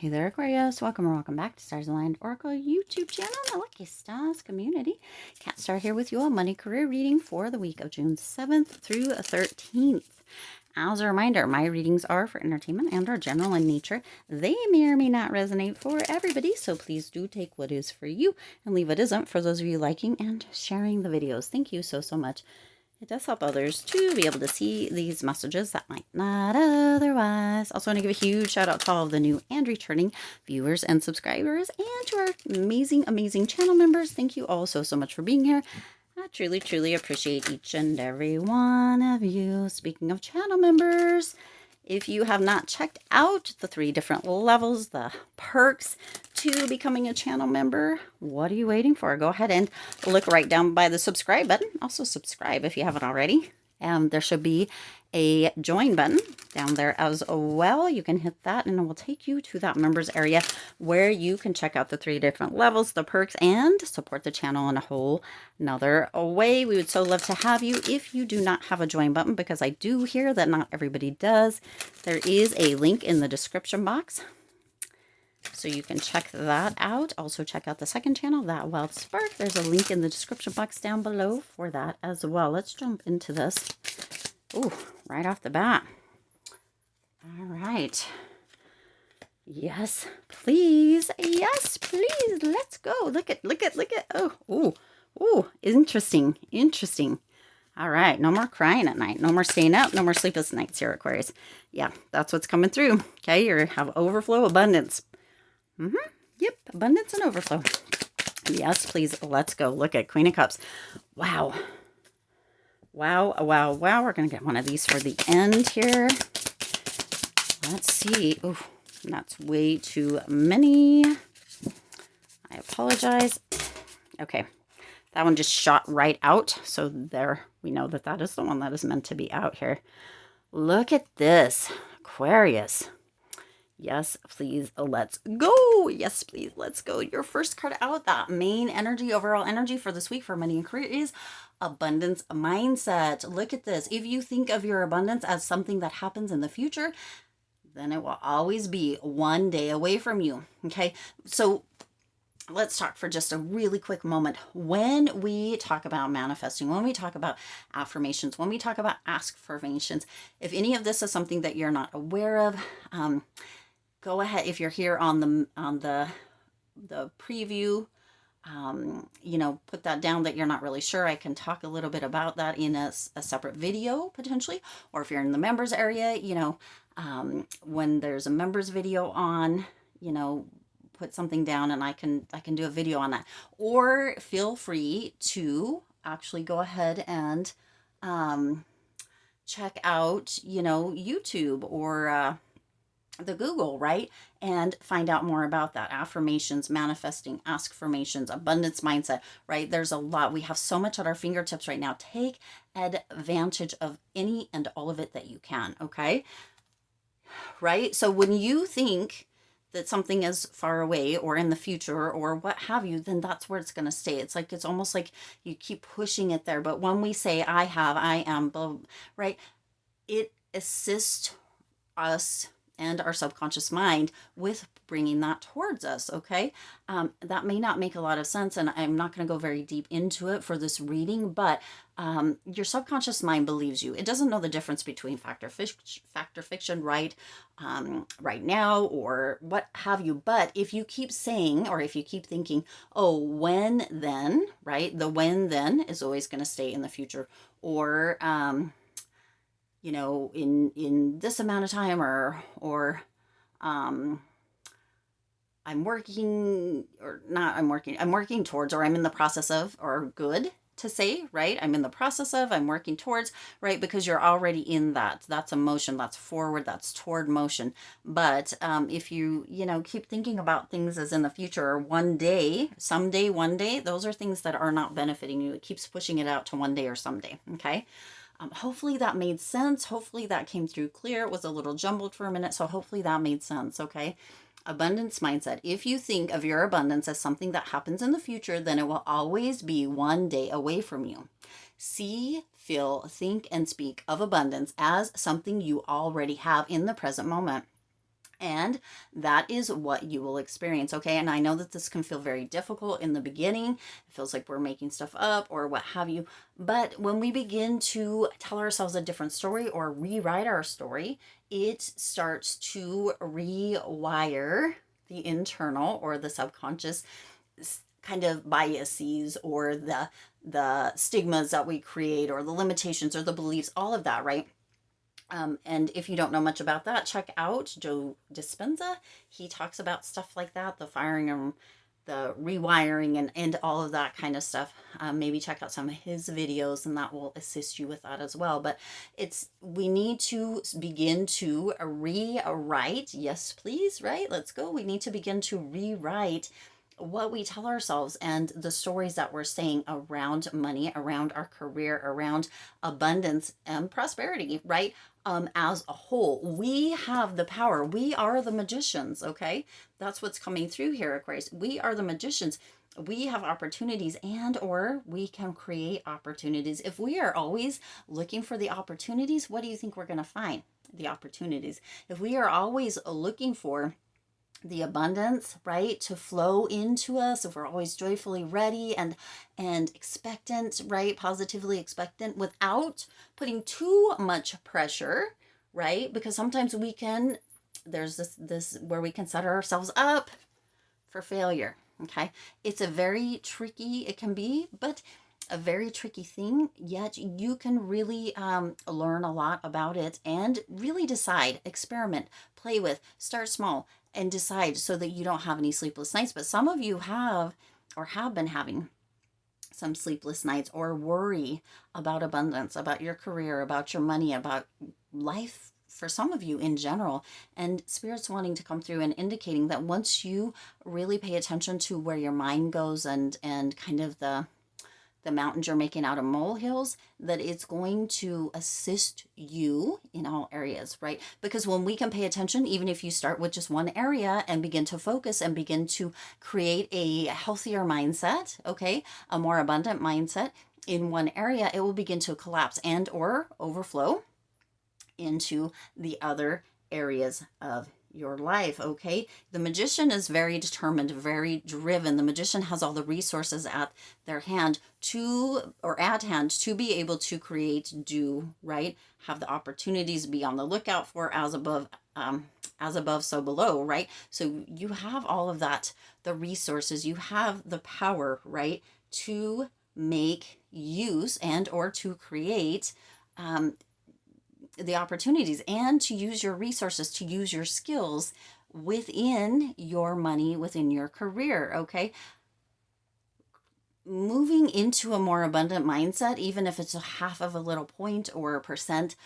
Hey there, Aquarius. Welcome or welcome back to Stars Aligned Oracle YouTube channel, the Lucky Stars community. Cat Star here with you, a money career reading for the week of June 7th through 13th. As a reminder, my readings are for entertainment and are general in nature. They may or may not resonate for everybody, so please do take what is for you and leave what isn't for those of you liking and sharing the videos. Thank you so much. It does help others to be able to see these messages that might not otherwise. Also want to give a huge shout out to all of the new and returning viewers and subscribers, and to our amazing channel members. Thank you all so much for being here. I truly appreciate each and every one of you. Speaking of channel members, if you have not checked out the 3 different levels, the perks to becoming a channel member, what are you waiting for? Go ahead and look right down by the subscribe button. Also subscribe if you haven't already. And there should be a join button down there as well. You can hit that and it will take you to that members area where you can check out the 3 different levels, the perks, and support the channel in a whole nother way. We would so love to have you. If you do not have a join button, because I do hear that not everybody does, there is a link in the description box, so you can check that out. Also check out the second channel, That Wild Spark. There's a link in the description box down below for that as well. Let's jump into this. Ooh, right off the bat. All right. Yes, please. Yes, please. Let's go. Look at. Oh, ooh, interesting. All right, no more crying at night. No more staying up. No more sleepless nights here, Aquarius. Yeah, that's what's coming through. Okay, you have overflow, abundance. Yep, abundance and overflow. Yes, please. Let's go. Look at Queen of Cups. Wow. We're going to get one of these for the end here. Let's see. Ooh, that's way too many. I apologize. Okay. That one just shot right out. So there, we know that that is the one that is meant to be out here. Look at this, Aquarius. Yes, please, let's go. Yes, please, let's go. Your first card out, that main energy, overall energy for this week for money and career is abundance mindset. Look at this. If you think of your abundance as something that happens in the future, then it will always be one day away from you. Okay, so let's talk for just a really quick moment. When we talk about manifesting, when we talk about affirmations, when we talk about affirmations, if any of this is something that you're not aware of, go ahead. If you're here on the preview, you know, put that down that you're not really sure. I can talk a little bit about that in a separate video potentially, or if you're in the members area, you know, when there's a members video on, you know, put something down and I can do a video on that. Or feel free to actually go ahead and check out, you know, YouTube or the Google, right? And find out more about that. Affirmations, manifesting, affirmations, abundance mindset, right? There's a lot. We have so much at our fingertips right now. Take advantage of any and all of it that you can, okay? Right? So when you think that something is far away or in the future or what have you, then that's where it's going to stay. It's like, it's almost like you keep pushing it there. But when we say, I am, right? It assists us and our subconscious mind with bringing that towards us, okay? That may not make a lot of sense, and I'm not going to go very deep into it for this reading, but your subconscious mind believes you. It doesn't know the difference between fact or fiction, right now, or what have you. But if you keep saying, or if you keep thinking, oh, when then, right? The when then is always going to stay in the future, or you know, in this amount of time, or I'm working towards, or I'm in the process of, or good to say, right? I'm in the process of, I'm working towards, right? Because you're already in that. That's a motion, that's forward, that's toward motion. But if you know, keep thinking about things as in the future, or one day, someday, one day, those are things that are not benefiting you. It keeps pushing it out to one day or someday, okay? Hopefully that made sense. Hopefully that came through clear. It was a little jumbled for a minute, so hopefully that made sense, okay? Abundance mindset. If you think of your abundance as something that happens in the future, then it will always be one day away from you. See, feel, think, and speak of abundance as something you already have in the present moment. And that is what you will experience, okay? And I know that this can feel very difficult in the beginning. It feels like we're making stuff up or what have you. But when we begin to tell ourselves a different story or rewrite our story, it starts to rewire the internal or the subconscious kind of biases or the stigmas that we create or the limitations or the beliefs, all of that, right? And if you don't know much about that, check out Joe Dispenza. He talks about stuff like that, the firing and the rewiring and all of that kind of stuff. Maybe check out some of his videos and that will assist you with that as well. But we need to begin to rewrite. Yes, please, right? Let's go. We need to begin to rewrite what we tell ourselves and the stories that we're saying around money, around our career, around abundance and prosperity, right? As a whole, we have the power. We are the magicians, okay? That's what's coming through here, Aquarius. We are the magicians. We have opportunities and or we can create opportunities. If we are always looking for the opportunities, what do you think we're going to find? The opportunities. If we are always looking for the abundance, right, to flow into us, if we're always joyfully ready and expectant, right, positively expectant without putting too much pressure, right? Because sometimes we can, there's this where we can set ourselves up for failure. Okay, it's a very tricky, it can be, but a very tricky thing, yet you can really learn a lot about it and really decide, experiment, play with, start small, and decide so that you don't have any sleepless nights. But some of you have or have been having some sleepless nights or worry about abundance, about your career, about your money, about life for some of you in general. And Spirit's wanting to come through and indicating that once you really pay attention to where your mind goes and kind of the mountains you're making out of molehills, that it's going to assist you in all areas, right? Because when we can pay attention, even if you start with just one area and begin to focus and begin to create a healthier mindset, okay, a more abundant mindset in one area, it will begin to collapse and or overflow into the other areas of your life, okay? The magician is very determined, very driven. The magician has all the resources at their hand to be able to create, do, right? Have the opportunities, be on the lookout for as above, so below, right? So you have all of that, the resources, you have the power, right? To make use and or to create the opportunities and to use your resources, to use your skills within your money, within your career, okay? Moving into a more abundant mindset, even if it's a half of a little point or a percent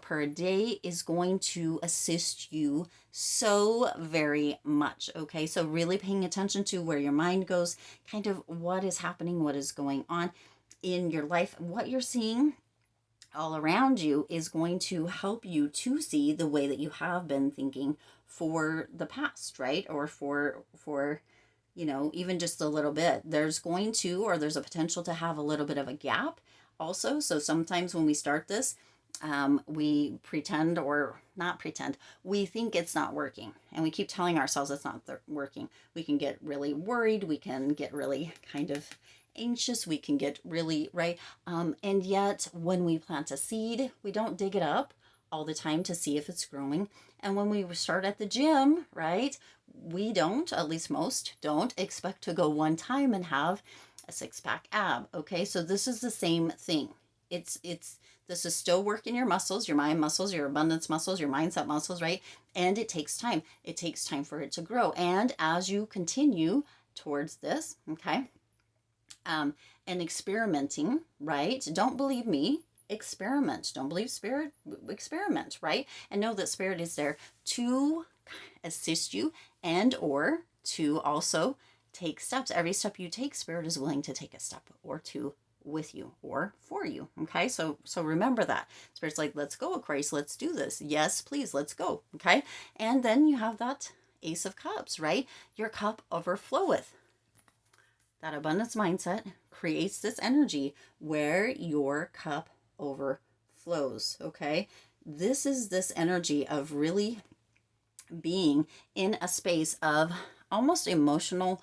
per day, is going to assist you so very much, okay? So really paying attention to where your mind goes, kind of what is happening, what is going on in your life, what you're seeing all around you is going to help you to see the way that you have been thinking for the past, right? Or for even just a little bit. There's a potential to have a little bit of a gap also. So sometimes when we start this, we pretend or not pretend, we think it's not working and we keep telling ourselves it's not working. We can get really worried. We can get really kind of anxious, we can get really right, and yet when we plant a seed, we don't dig it up all the time to see if it's growing. And when we start at the gym, right, we don't, at least most don't, expect to go one time and have a six-pack ab, okay? So this is the same thing. This is still working your muscles, your mind muscles, your abundance muscles, your mindset muscles, right? And it takes time. It takes time for it to grow. And as you continue towards this, okay, and experimenting, right? Don't believe me, experiment. Don't believe Spirit, experiment, right? And know that Spirit is there to assist you and or to also take steps. Every step you take, Spirit is willing to take a step or two with you or for you, okay? So remember that. Spirit's like, let's go, Aquarius, let's do this. Yes, please, let's go, okay? And then you have that Ace of Cups, right? Your cup overfloweth. That abundance mindset creates this energy where your cup overflows, okay? This is this energy of really being in a space of almost emotional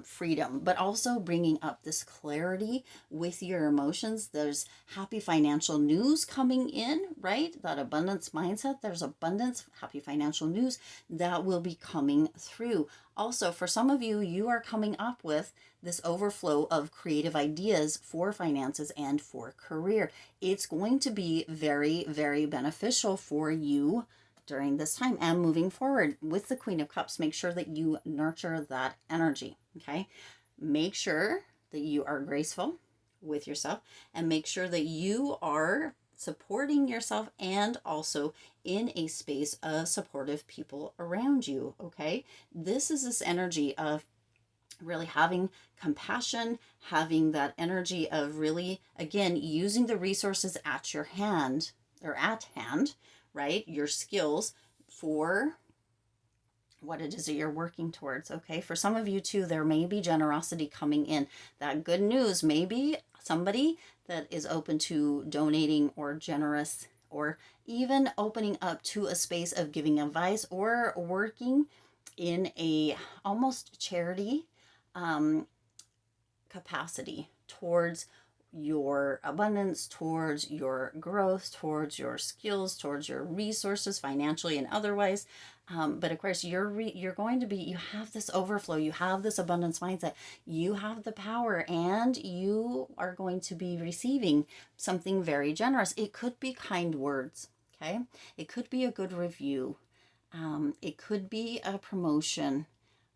freedom, but also bringing up this clarity with your emotions. There's happy financial news coming in, right? That abundance mindset, there's abundance, happy financial news that will be coming through. Also, for some of you, you are coming up with this overflow of creative ideas for finances and for career. It's going to be very, very beneficial for you during this time and moving forward. With the Queen of Cups, make sure that you nurture that energy, okay? Make sure that you are graceful with yourself and make sure that you are supporting yourself and also in a space of supportive people around you, okay? This is this energy of really having compassion, having that energy of really, again, using the resources at your hand or at hand, right? Your skills for what it is that you're working towards. Okay. For some of you too, there may be generosity coming in. That good news, maybe somebody that is open to donating or generous or even opening up to a space of giving advice or working in a almost charity capacity towards your abundance, towards your growth, towards your skills, towards your resources, financially and otherwise. But of course, you're going to be, you have this overflow, you have this abundance mindset, you have the power, and you are going to be receiving something very generous. It could be kind words, okay? It could be a good review. It could be a promotion,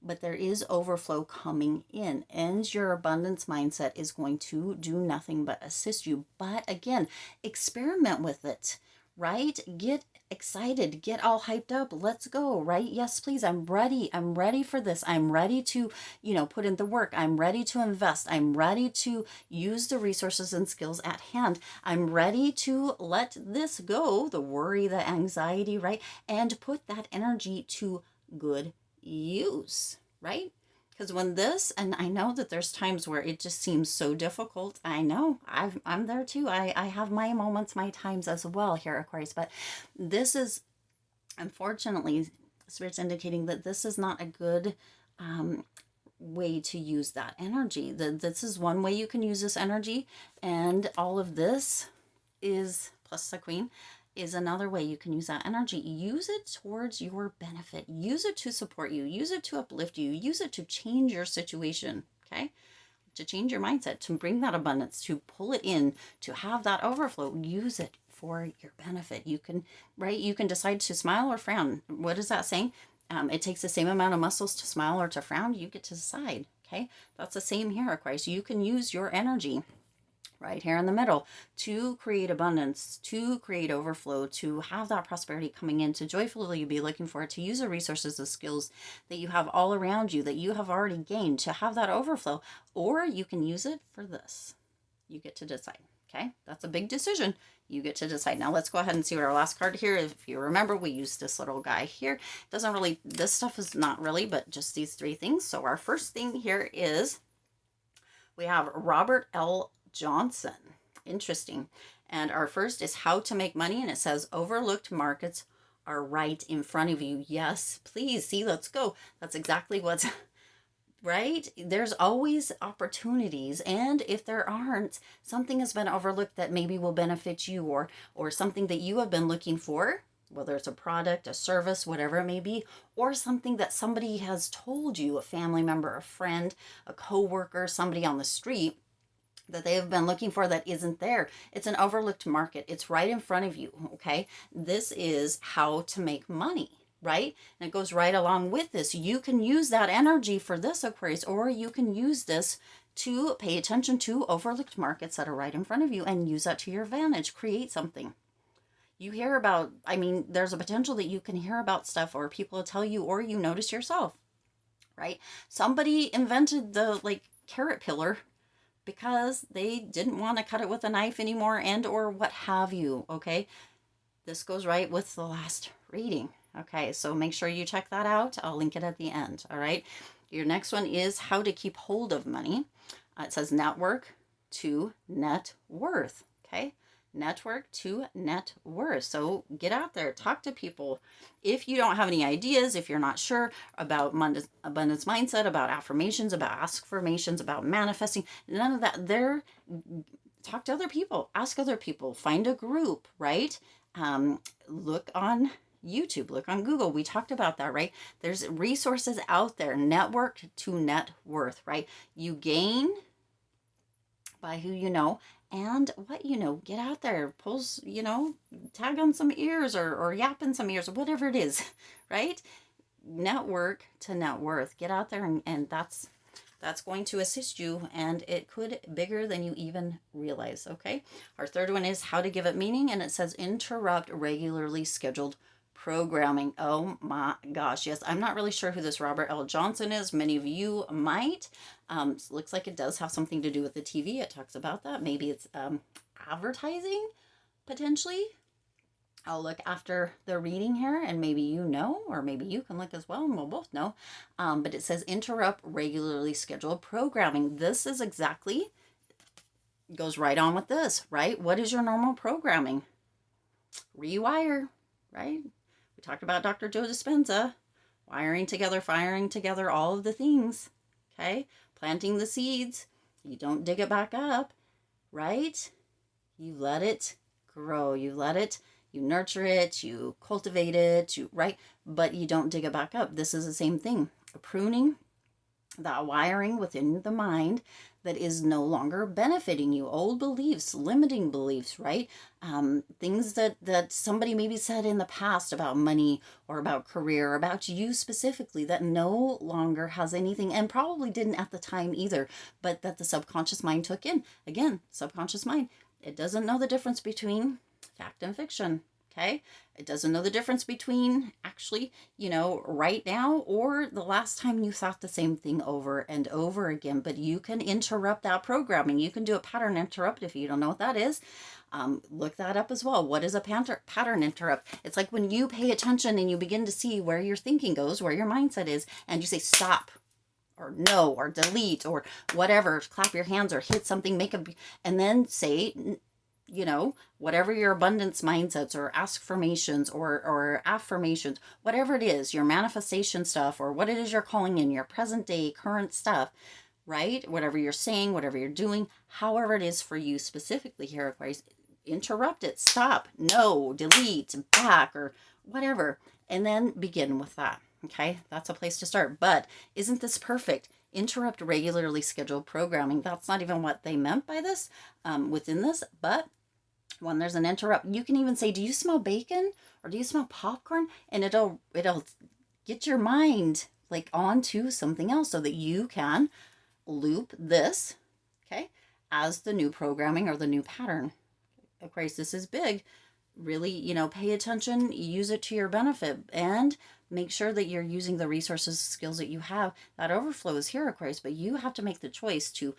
but there is overflow coming in, and your abundance mindset is going to do nothing but assist you. But again, experiment with it, right? Get excited, get all hyped up. Let's go, right? Yes, please. I'm ready. I'm ready for this. I'm ready to, put in the work. I'm ready to invest. I'm ready to use the resources and skills at hand. I'm ready to let this go, the worry, the anxiety, right? And put that energy to good use, right? Because when this, and I know that there's times where it just seems so difficult. I know I'm there too. I have my moments, my times as well here, Aquarius. But this is, unfortunately, Spirit's indicating that this is not a good way to use that energy. This is one way you can use this energy, and all of this is, plus the Queen, is another way you can use that energy. Use it towards your benefit. Use it to support you. Use it to uplift you. Use it to change your situation, okay? To change your mindset, to bring that abundance, to pull it in, to have that overflow. Use it for your benefit. You can, right? You can decide to smile or frown. What is that saying? It takes the same amount of muscles to smile or to frown. You get to decide, okay? That's the same here, Aquarius. You can use your energy right here in the middle to create abundance, to create overflow, to have that prosperity coming in, to joyfully be looking for it, to use the resources, the skills that you have all around you, that you have already gained, to have that overflow. Or you can use it for this. You get to decide. Okay, that's a big decision. You get to decide. Now let's go ahead and see what our last card here. If you remember, we used this little guy here. Doesn't really, this stuff is not really, but just these three things. So our first thing here is we have Robert L. Johnson. Interesting. And our first is how to make money. And it says overlooked markets are right in front of you. Yes, please. See, let's go. That's exactly what's right. There's always opportunities. And if there aren't, something has been overlooked that maybe will benefit you, or something that you have been looking for, whether it's a product, a service, whatever it may be, or something that somebody has told you, a family member, a friend, a coworker, somebody on the street, that they have been looking for that isn't there. It's an overlooked market. It's right in front of you, okay? This is how to make money, right? And it goes right along with this. You can use that energy for this, Aquarius, or you can use this to pay attention to overlooked markets that are right in front of you and use that to your advantage. Create something. You hear about, there's a potential that you can hear about stuff, or people tell you, or you notice yourself, right? Somebody invented the carrot pillar because they didn't want to cut it with a knife anymore, and or what have you, okay? This goes right with the last reading, okay? So make sure you check that out. I'll link it at the end, all right? Your next one is how to keep hold of money. It says network to net worth, okay? network to net worth. So get out there, talk to people. If you don't have any ideas, if you're not sure about abundance mindset, about affirmations, about affirmations, about manifesting, none of that, talk to other people, ask other people, find a group, right? Look on YouTube, look on Google. We talked about that, right? There's resources out there, network to net worth, right? You gain by who you know and what you know. Get out there, pulls, tag on some ears or yap in some ears or whatever it is, right? Network to net worth. Get out there and that's going to assist you, and it could bigger than you even realize. Okay, our third one is how to give it meaning, and it says interrupt regularly scheduled programming. Oh my gosh, yes, I'm not really sure who this Robert L. Johnson is. Many of you might. Looks like it does have something to do with the TV. It talks about that. Maybe it's advertising, potentially. I'll look after the reading here, and maybe you know, or maybe you can look as well, and we'll both know. But it says interrupt regularly scheduled programming. This is exactly, goes right on with this, right? What is your normal programming? Rewire, right? We talked about Dr. Joe Dispenza, wiring together, firing together, all of the things, okay? Planting the seeds. You don't dig it back up, right? You let it grow. You nurture it, you cultivate it, right? But you don't dig it back up. This is the same thing. Pruning that wiring within the mind that is no longer benefiting you. Old beliefs, limiting beliefs, right? Things that somebody maybe said in the past about money or about career, or about you specifically, that no longer has anything, and probably didn't at the time either, but that the subconscious mind took in. Again, subconscious mind, it doesn't know the difference between fact and fiction. Okay, it doesn't know the difference between actually, right now or the last time you thought the same thing over and over again. But you can interrupt that programming. You can do a pattern interrupt. If you don't know what that is, look that up as well. What is a pattern interrupt? It's like when you pay attention and you begin to see where your thinking goes, where your mindset is, and you say stop, or no, or delete, or whatever, clap your hands or hit something, and then say, whatever your abundance mindsets or affirmations or affirmations, whatever it is, your manifestation stuff, or what it is you're calling in, your present day, current stuff, right? Whatever you're saying, whatever you're doing, however it is for you specifically here, Aquarius, interrupt it, stop, no, delete, back, or whatever, and then begin with that. Okay, that's a place to start. But isn't this perfect? Interrupt regularly scheduled programming. That's not even what they meant by this within this, but when there's an interrupt, you can even say, do you smell bacon or do you smell popcorn? And it'll get your mind like onto something else so that you can loop this, okay, as the new programming or the new pattern. Aquarius, this is big. Really, pay attention, use it to your benefit, and make sure that you're using the resources, skills that you have. That overflow is here, Aquarius, but you have to make the choice to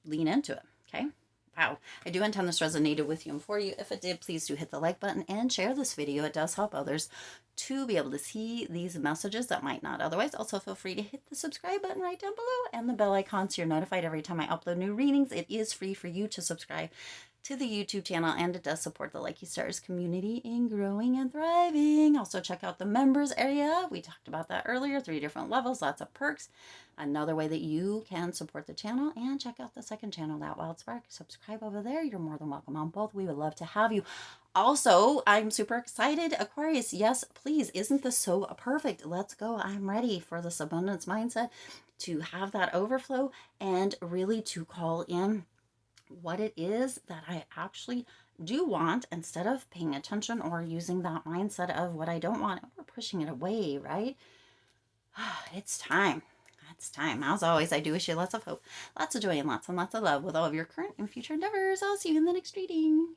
lean into it, okay? Wow, I do intend this resonated with you and for you. If it did, please do hit the like button and share this video. It does help others to be able to see these messages that might not otherwise. Also, feel free to hit the subscribe button right down below and the bell icon so you're notified every time I upload new readings. It is free for you to subscribe to the YouTube channel, and it does support the Lucky Stars community in growing and thriving. Also, check out the members area. We talked about that earlier. 3 different levels, lots of perks. Another way that you can support the channel, and check out the second channel, That Wild Spark. Subscribe over there. You're more than welcome on both. We would love to have you. Also, I'm super excited. Aquarius, yes, please. Isn't this so perfect? Let's go. I'm ready for this abundance mindset, to have that overflow and really to call in what it is that I actually do want, instead of paying attention or using that mindset of what I don't want or pushing it away, right? It's time. It's time. As always, I do wish you lots of hope, lots of joy, and lots of love with all of your current and future endeavors. I'll see you in the next reading.